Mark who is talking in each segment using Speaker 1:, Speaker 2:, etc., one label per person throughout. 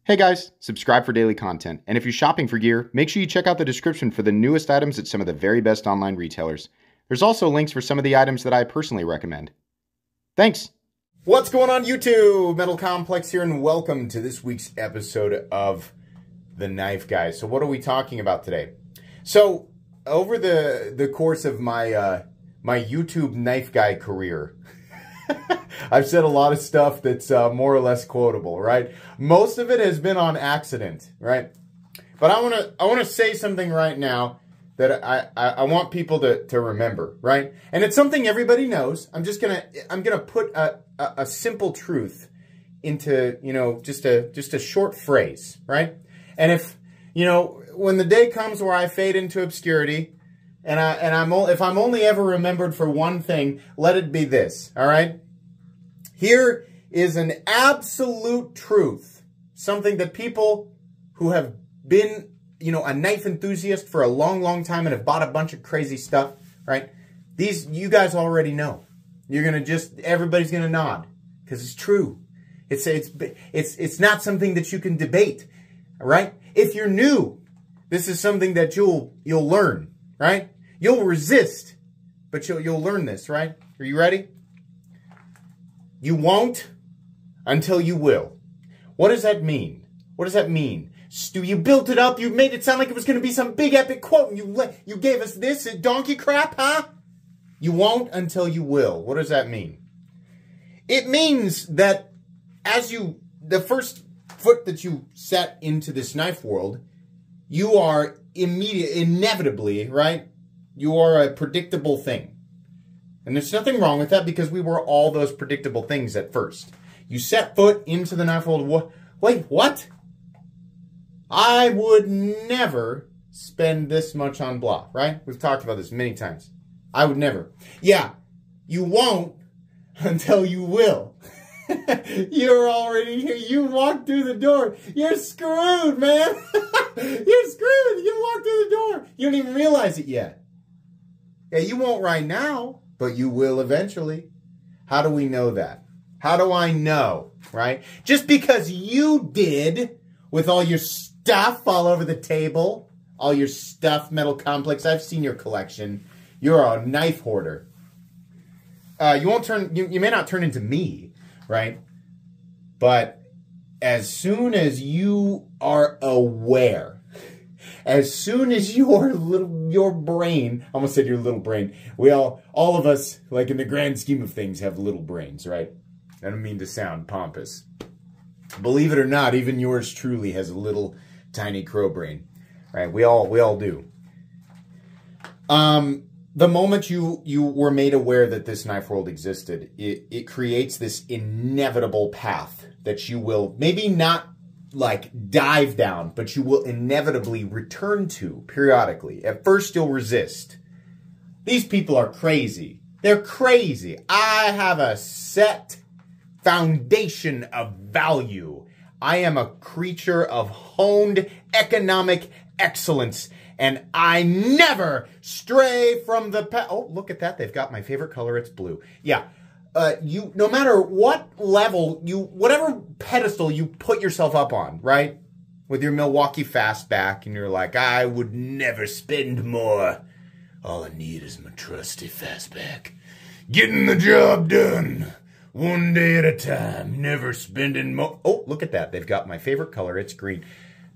Speaker 1: Hey guys, subscribe for daily content, and if you're shopping for gear, make sure you check out the description for the newest items at some of the very best online retailers. There's also links for some of the items that I personally recommend. Thanks! What's going on YouTube? Metal Complex here, and welcome to this week's episode of The Knife Guy. So what are we talking about today? So, over the course of my YouTube Knife Guy career, I've said a lot of stuff that's more or less quotable, right? Most of it has been on accident, right? But I wanna say something right now that I want people to remember, right? And it's something everybody knows. I'm gonna put a simple truth into, you know, just a short phrase, right? And if, you know, when the day comes where I fade into obscurity, and if I'm only ever remembered for one thing, let it be this, all right? Here is an absolute truth, something that people who have been, you know, a knife enthusiast for a long, long time and have bought a bunch of crazy stuff, right? You guys already know. You're gonna everybody's gonna nod because it's true. It's not something that you can debate, right? If you're new, this is something that you'll learn, right? You'll resist, but you'll learn this, right? Are you ready? You won't until you will. What does that mean? What does that mean? Stu, you built it up. You made it sound like it was going to be some big epic quote. And you gave us this donkey crap, huh? You won't until you will. What does that mean? It means that the first foot that you set into this knife world, you are inevitably, right? You are a predictable thing. And there's nothing wrong with that because we were all those predictable things at first. You set foot into the knife world. Wait, what? I would never spend this much on blah, right? We've talked about this many times. I would never. Yeah, you won't until you will. You're already here. You walked through the door. You're screwed, man. You're screwed. You walked through the door. You don't even realize it yet. Yeah, you won't right now, but you will eventually. How do we know that? How do I know, right? Just because you did with all your stuff all over the table, all your stuff, Metal Complex, I've seen your collection. You're a knife hoarder. You may not turn into me, right? But as soon as you are aware, as soon as your brain, I almost said your little brain. All of us, like in the grand scheme of things, have little brains, right? I don't mean to sound pompous. Believe it or not, even yours truly has a little tiny crow brain, right? We all do. The moment you were made aware that this knife world existed, it creates this inevitable path that you will maybe not like dive down, but you will inevitably return to periodically. At first, you'll resist. These people are crazy. They're crazy. I have a set foundation of value. I am a creature of honed economic excellence, and I never stray from the path. Oh, look at that. They've got my favorite color. It's blue. Yeah. No matter what level, whatever pedestal you put yourself up on, right? With your Milwaukee Fastback, and you're like, I would never spend more. All I need is my trusty Fastback. Getting the job done. One day at a time. Never spending more. Oh, look at that. They've got my favorite color. It's green.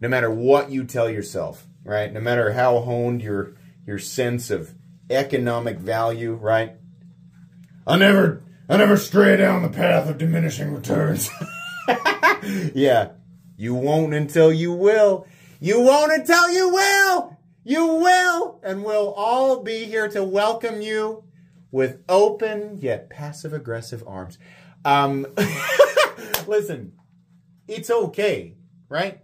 Speaker 1: No matter what you tell yourself, right? No matter how honed your sense of economic value, right? I never stray down the path of diminishing returns. Yeah, you won't until you will. You won't until you will. You will. And we'll all be here to welcome you with open yet passive-aggressive arms. Listen, it's okay, right?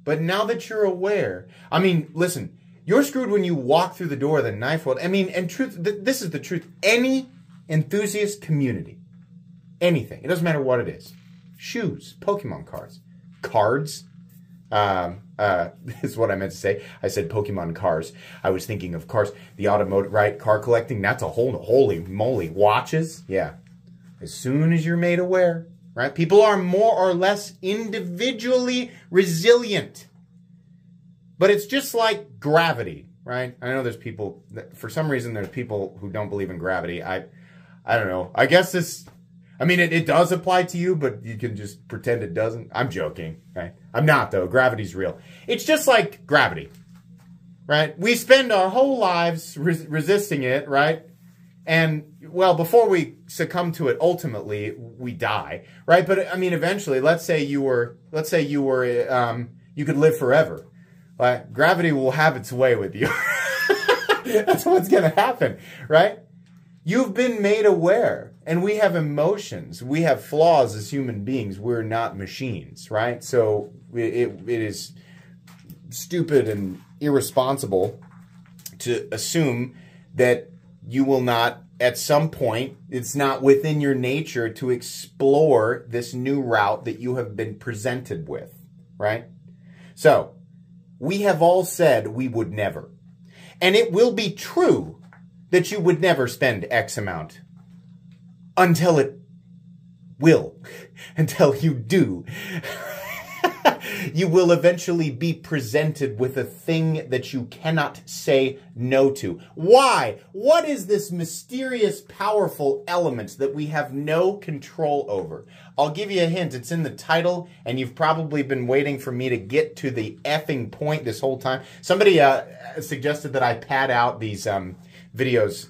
Speaker 1: But now that you're aware, I mean, listen, you're screwed when you walk through the door of the knife world. I mean, and this is the truth. Any enthusiast community, anything, it doesn't matter what it is. Shoes, Pokemon cards, is what I meant to say. I said Pokemon cars. I was thinking of cars, the automotive, right? Car collecting, that's a whole, holy moly. Watches, yeah. As soon as you're made aware, right? People are more or less individually resilient. But it's just like gravity, right? I know there's people, for some reason, there's people who don't believe in gravity. I don't know. I guess it does apply to you, but you can just pretend it doesn't. I'm joking, right? I'm not, though. Gravity's real. It's just like gravity, right? We spend our whole lives resisting it, right? And, well, before we succumb to it, ultimately, we die, right? But, I mean, eventually, let's say you could live forever. Gravity will have its way with you. That's what's going to happen, right? You've been made aware, and we have emotions. We have flaws as human beings. We're not machines, right? So it is stupid and irresponsible to assume that you will not, at some point, it's not within your nature to explore this new route that you have been presented with, right? So, we have all said we would never. And it will be true that you would never spend X amount until it will, until you do. You will eventually be presented with a thing that you cannot say no to. Why? What is this mysterious, powerful element that we have no control over? I'll give you a hint. It's in the title, and you've probably been waiting for me to get to the effing point this whole time. Somebody suggested that I pad out these videos,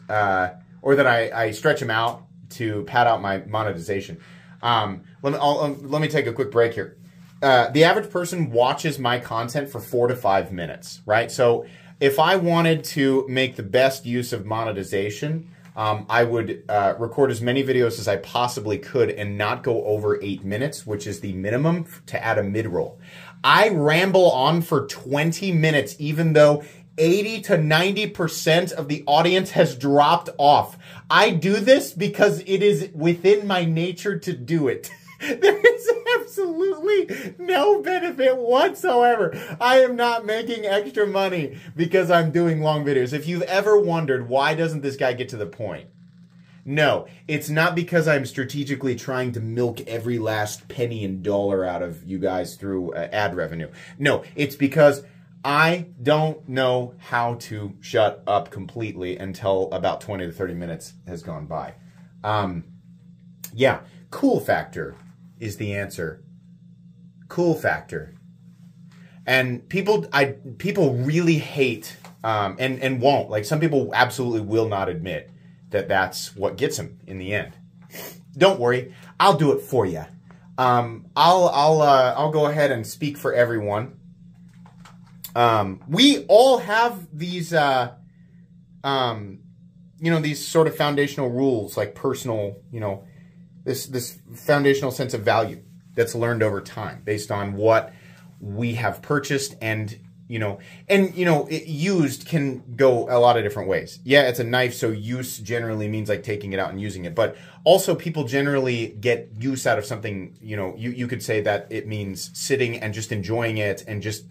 Speaker 1: or that I stretch them out to pad out my monetization. Let me take a quick break here. The average person watches my content for 4 to 5 minutes, right? So if I wanted to make the best use of monetization, I would record as many videos as I possibly could and not go over 8 minutes, which is the minimum to add a mid-roll. I ramble on for 20 minutes, even though 80 to 90% of the audience has dropped off. I do this because it is within my nature to do it. There is absolutely no benefit whatsoever. I am not making extra money because I'm doing long videos. If you've ever wondered, why doesn't this guy get to the point? No, it's not because I'm strategically trying to milk every last penny and dollar out of you guys through ad revenue. No, it's because I don't know how to shut up completely until about 20 to 30 minutes has gone by. Yeah, cool factor is the answer. Cool factor. And people really hate, and won't. Like, some people absolutely will not admit that that's what gets them in the end. Don't worry, I'll do it for you. I'll go ahead and speak for everyone. We all have these, these sort of foundational rules, like personal, this foundational sense of value that's learned over time based on what we have purchased and used can go a lot of different ways. Yeah, it's a knife, so use generally means like taking it out and using it. But also people generally get use out of something, you could say that it means sitting and just enjoying it and just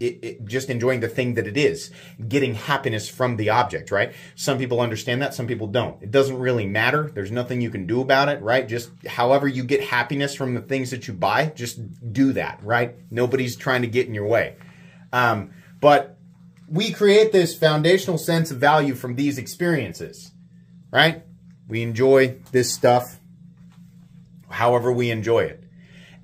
Speaker 1: enjoying the thing that it is, getting happiness from the object, right? Some people understand that, some people don't. It doesn't really matter. There's nothing you can do about it, right? Just however you get happiness from the things that you buy, just do that, right? Nobody's trying to get in your way. But we create this foundational sense of value from these experiences, right? We enjoy this stuff however we enjoy it.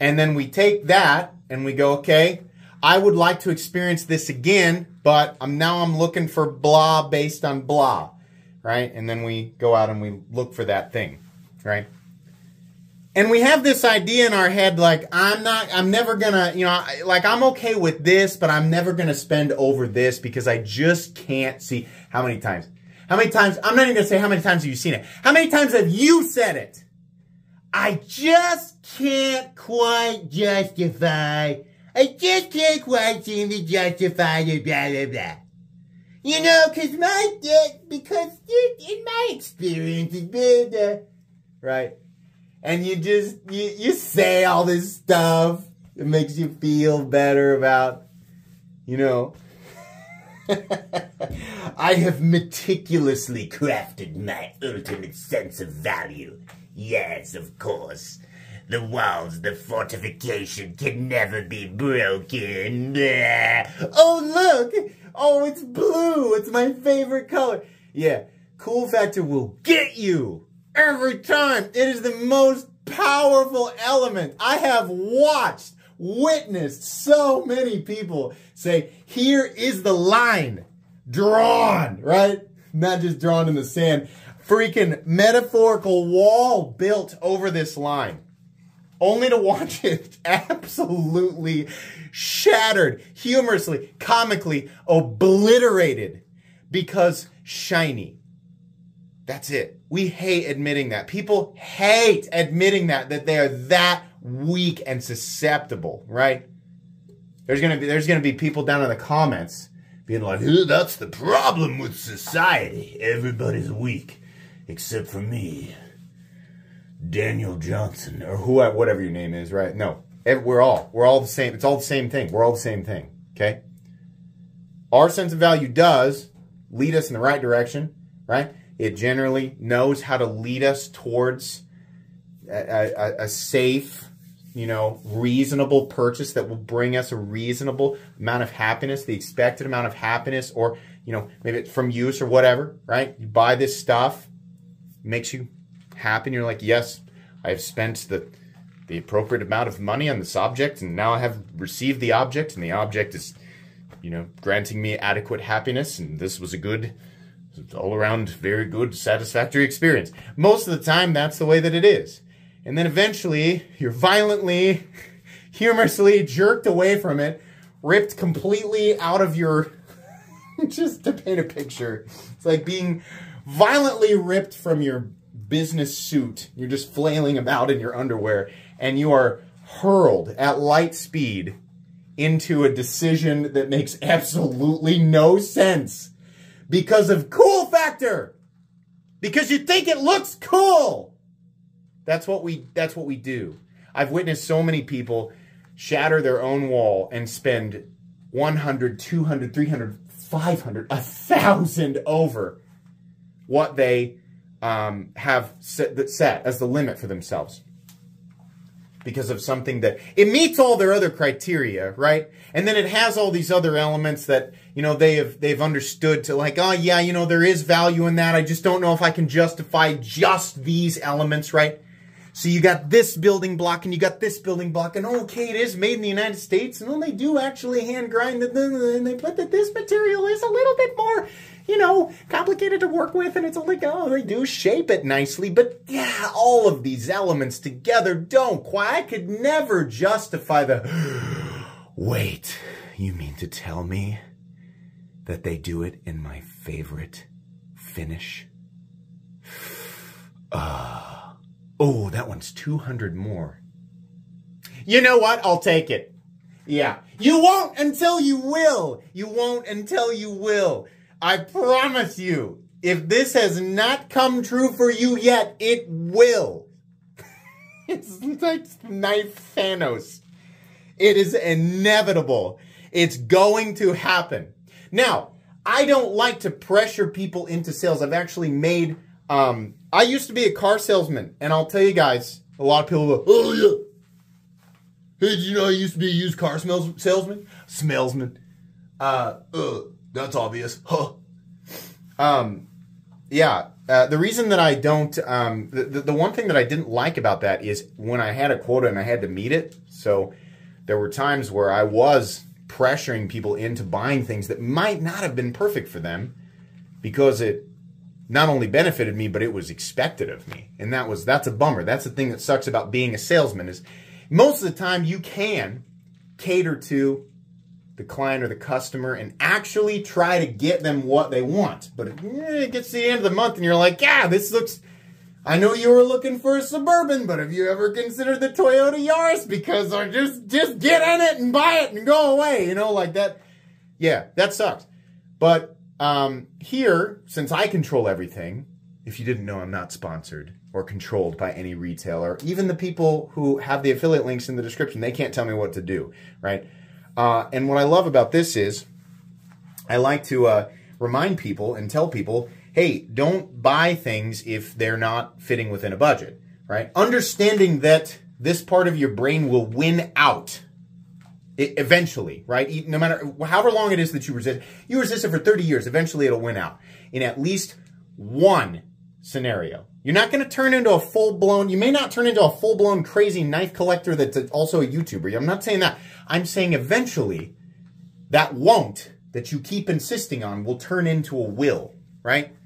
Speaker 1: And then we take that and we go, okay, I would like to experience this again, but now I'm looking for blah based on blah, right? And then we go out and we look for that thing, right? And we have this idea in our head, like, I'm never gonna, like, I'm okay with this, but I'm never gonna spend over this because I just can't see. How many times, I'm not even gonna say how many times have you seen it. How many times have you said it? I just can't quite justify. I just can't quite seem to justify the blah, blah, blah. Because in my experience, blah, blah. Right? And you say all this stuff. It makes you feel better about, I have meticulously crafted my ultimate sense of value. Yes, of course.
Speaker 2: The walls, the fortification can never be broken. Blah. Oh, look! Oh, it's blue! It's my favorite color. Yeah, cool factor will get you every time. It is the most powerful element. I have witnessed so many people say, here is the line drawn, right? Not just drawn in the sand. Freaking metaphorical wall built over this line. Only to watch it absolutely shattered, humorously, comically obliterated because shiny. That's it. We hate admitting that. People hate admitting that they are that weak and susceptible, right? There's gonna be people down in the comments being like, that's the problem with society. Everybody's weak, except for me, Daniel Johnson, or whatever your name is, right? No, we're all the same. It's all the same thing. We're all the same thing, okay? Our sense of value does lead us in the right direction, right? It generally knows how to lead us towards a safe, reasonable purchase that will bring us a reasonable amount of happiness, the expected amount of happiness, or, maybe it's from use or whatever, right? You buy this stuff, makes you happy, and you're like, yes, I have spent the appropriate amount of money on this object, and now I have received the object, and the object is, granting me adequate happiness, and this was a good, all-around, very good, satisfactory experience. Most of the time, that's the way that it is. And then eventually, you're violently, humorously jerked away from it, ripped completely out of your, just to paint a picture, it's like being violently ripped from your business suit. You're just flailing about in your underwear, and you are hurled at light speed into a decision that makes absolutely no sense because of cool factor. Because you think it looks cool. That's what we do. I've witnessed so many people shatter their own wall and spend 100, 200, 300, 500, 1,000 over what they have set as the limit for themselves. Because of something that, it meets all their other criteria, right? And then it has all these other elements that, they've understood to like, oh yeah, there is value in that. I just don't know if I can justify just these elements, right? So you got this building block and you got this building block, and okay, it is made in the United States, and then they do actually hand grind it, and they put that this material is a little bit more, complicated to work with, and it's like, oh, they do shape it nicely, but yeah, all of these elements together don't quite, I could never justify the, wait, you mean to tell me that they do it in my favorite finish? Oh, that one's 200 more. You know what? I'll take it. Yeah. You won't until you will. You won't until you will. I promise you, if this has not come true for you yet, it will. It's like Knife Thanos. It is inevitable. It's going to happen. Now, I don't like to pressure people into sales. I've actually made... I used to be a car salesman, and I'll tell you guys, a lot of people go, oh yeah. Hey, did you know I used to be a used car salesman? Smellsman. That's obvious. Huh. Yeah, the reason that I don't, the one thing that I didn't like about that is when I had a quota and I had to meet it, so there were times where I was pressuring people into buying things that might not have been perfect for them because it not only benefited me, but it was expected of me. And that's a bummer. That's the thing that sucks about being a salesman is most of the time you can cater to the client or the customer and actually try to get them what they want. But it gets to the end of the month and you're like, yeah, this looks, I know you were looking for a Suburban, but have you ever considered the Toyota Yaris? Because or just get in it and buy it and go away, like that. Yeah, that sucks. But here, since I control everything, if you didn't know, I'm not sponsored or controlled by any retailer. Even the people who have the affiliate links in the description, they can't tell me what to do, right? And what I love about this is I like to remind people and tell people, hey, don't buy things if they're not fitting within a budget, right? Understanding that
Speaker 1: this part of your brain will win out. Eventually, right? No matter however long it is that you resist it for 30 years, eventually it'll win out in at least one scenario. You're not going to turn into a full-blown, you may not turn into a full-blown crazy knife collector that's also a YouTuber. I'm not saying that. I'm saying eventually that won't, that you keep insisting on, will turn into a will, right?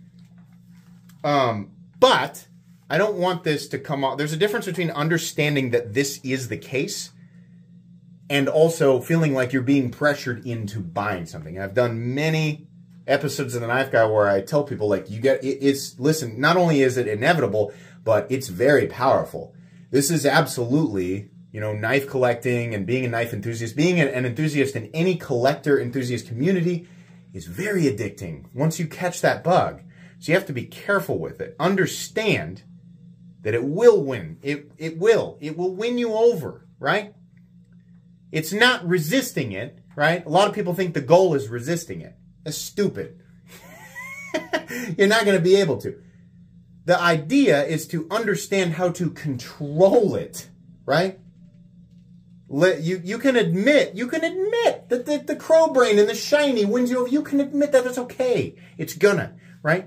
Speaker 1: But I don't want this to come off. There's a difference between understanding that this is the case and also feeling like you're being pressured into buying something. I've done many episodes of The Knife Guy where I tell people, like, listen, not only is it inevitable, but it's very powerful. This is absolutely, you know, knife collecting and being a knife enthusiast, being an enthusiast in any collector enthusiast community is very addicting once you catch that bug. So you have to be careful with it. Understand that it will win. It will win you over, right? It's not resisting it, right? A lot of people think the goal is resisting it. That's stupid. You're not going to be able to. The idea is to understand how to control it, right? You can admit that the crow brain and the shiny wins you over. You can admit that it's okay. It's gonna, right?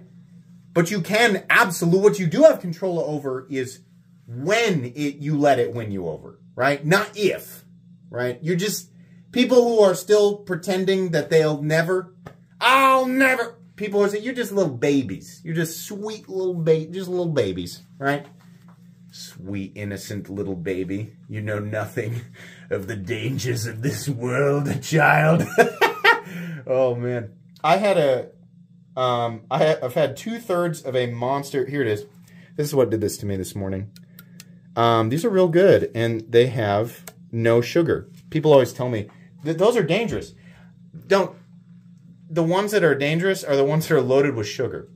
Speaker 1: But you can what you do have control over is when you let it win you over, right? Not if. Right? You're just people who are still pretending that I'll never. People are saying you're just little babies. You're just sweet little babies, right? Sweet innocent little baby. You know nothing of the dangers of this world, child. Oh man, I've had 2/3 of a monster. Here it is. This is what did this to me this morning. These are real good, and they have no sugar. People always tell me that those are dangerous. The ones that are dangerous are the ones that are loaded with sugar.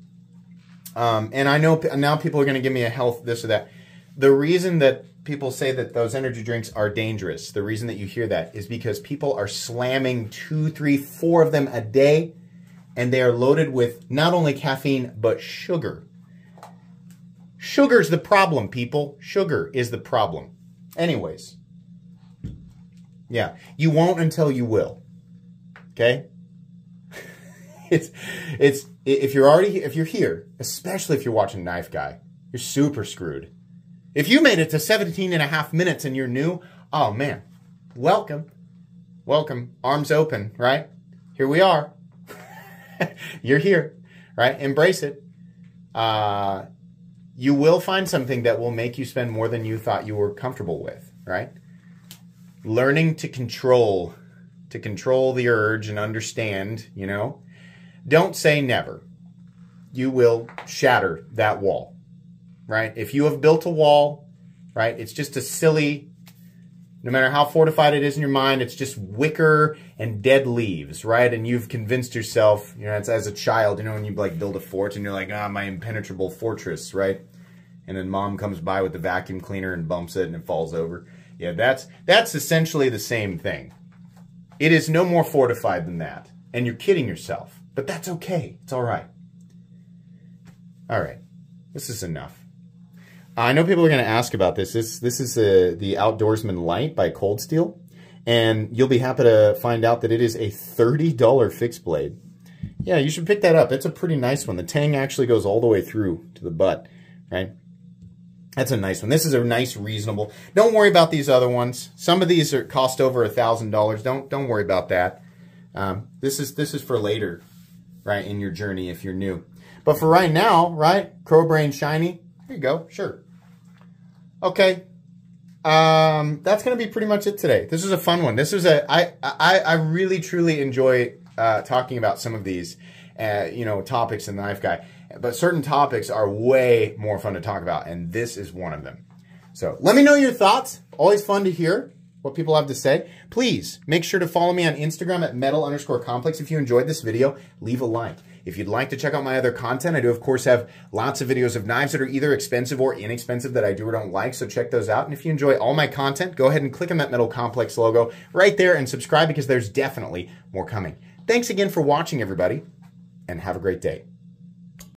Speaker 1: And I know now people are going to give me a health this or that. The reason that people say that those energy drinks are dangerous, the reason that you hear that is because people are slamming 2, 3, 4 of them a day, and they are loaded with not only caffeine, but sugar. Sugar's the problem, people. Sugar is the problem. Anyways. Yeah, you won't until you will. Okay? If you're here, especially if you're watching Knife Guy, you're super screwed. If you made it to 17.5 minutes and you're new, oh man, welcome. Welcome. Arms open, right? Here we are. You're here, right? Embrace it. You will find something that will make you spend more than you thought you were comfortable with, right? Learning to control the urge and understand, you know. Don't say never. You will shatter that wall, right? If you have built a wall, right, it's just a silly, no matter how fortified it is in your mind, it's just wicker and dead leaves, right? And you've convinced yourself, you know, it's as a child, you know, when you like build a fort and you're like, my impenetrable fortress, right? And then mom comes by with the vacuum cleaner and bumps it and it falls over. Yeah, that's essentially the same thing. It is no more fortified than that. And you're kidding yourself. But that's okay. It's all right. All right. This is enough. I know people are going to ask about this. This is the Outdoorsman Light by Cold Steel. And you'll be happy to find out that it is a $30 fixed blade. Yeah, you should pick that up. It's a pretty nice one. The tang actually goes all the way through to the butt, right? That's a nice one. This is a nice, reasonable. Don't worry about these other ones. Some of these cost over $1,000. Don't worry about that. This is for later, right, in your journey if you're new. But for right now, right, Crow Brain Shiny, here you go, sure. Okay, that's going to be pretty much it today. This is a fun one. This is I really, truly enjoy talking about some of these, you know, topics in the Knife Guy. But certain topics are way more fun to talk about, and this is one of them. So let me know your thoughts. Always fun to hear what people have to say. Please make sure to follow me on Instagram at metal_complex. If you enjoyed this video, leave a like. If you'd like to check out my other content, I do, of course, have lots of videos of knives that are either expensive or inexpensive that I do or don't like, so check those out. And if you enjoy all my content, go ahead and click on that Metal Complex logo right there and subscribe because there's definitely more coming. Thanks again for watching, everybody, and have a great day.